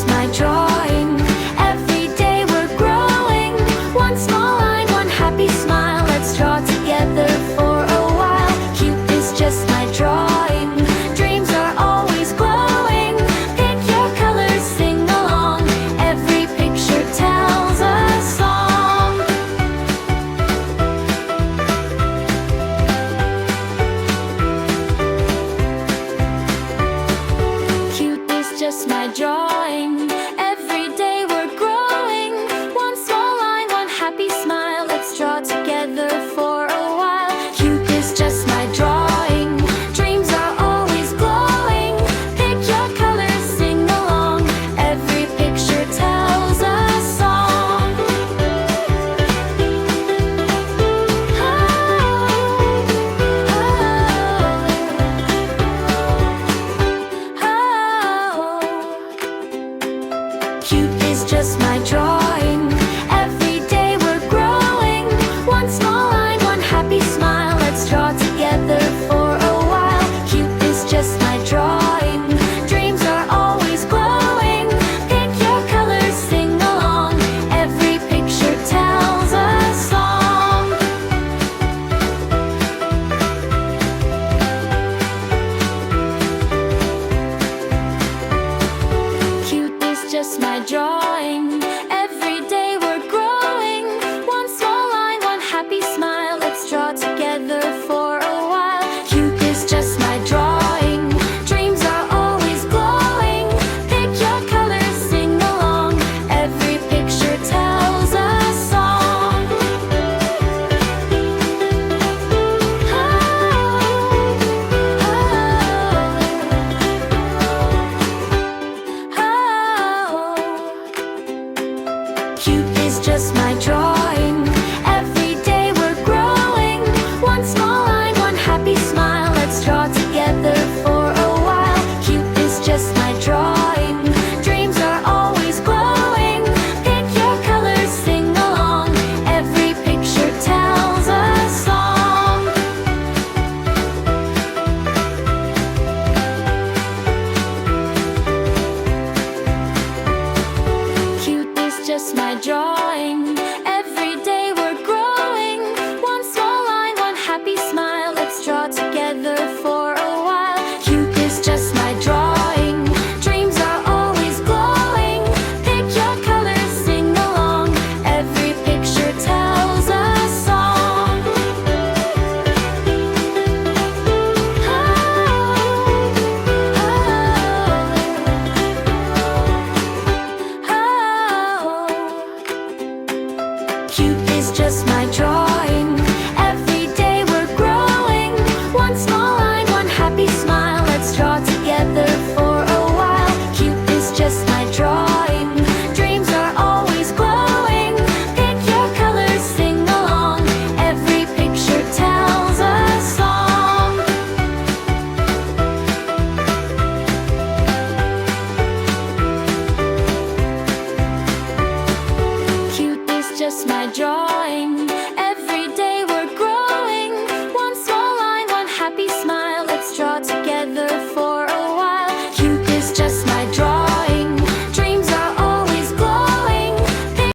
just my drawing. Every day we're growing. One small line, one happy smile. Let's draw together for a while. Cute is just my drawing. Dreams are always glowing. Pick your colors, sing along. Every picture tells a song. Cute is just my drawing. Every day we're growing. One small line, one happy smile. Let's draw together for a while. Cute is just my drawing. Dreams are always glowing. Pick your colors, sing along. Every picture tells a song. Cute is just my drawing. Every day we're growing. One small line, one happy smile. Let's draw together for a while. Cute is just my drawing. Dreams are always glowing. Pick your colors, sing along. Every picture tells a song. Cute is just my drawing. Every day we're growing. One small line, one happy smile. Let's draw together for a while. Cute is just my drawing. Dreams are always glowing. Pick your colors, sing along. Every picture tells a song. Cute is just my drawing. Every day we're growing. One small line, one happy smile. Let's draw together for a while. Cute is just my drawing. Dreams are always glowing. Pick your colors, sing along. Every picture tells a song. Cute is just my drawing. Every day we're growing. One small line, one happy smile. Let's draw together for a while. Cute is just my drawing. Dreams are always glowing. Pick your colors, sing along. Every picture tells a song. Cute is just my drawing. Every day we're growing. One small line, one happy smile. Let's draw together for a while. Cute is just my drawing. Dreams are always glowing. Pick your colors, sing along. Every picture tells a song. Cute is just my drawing. Every day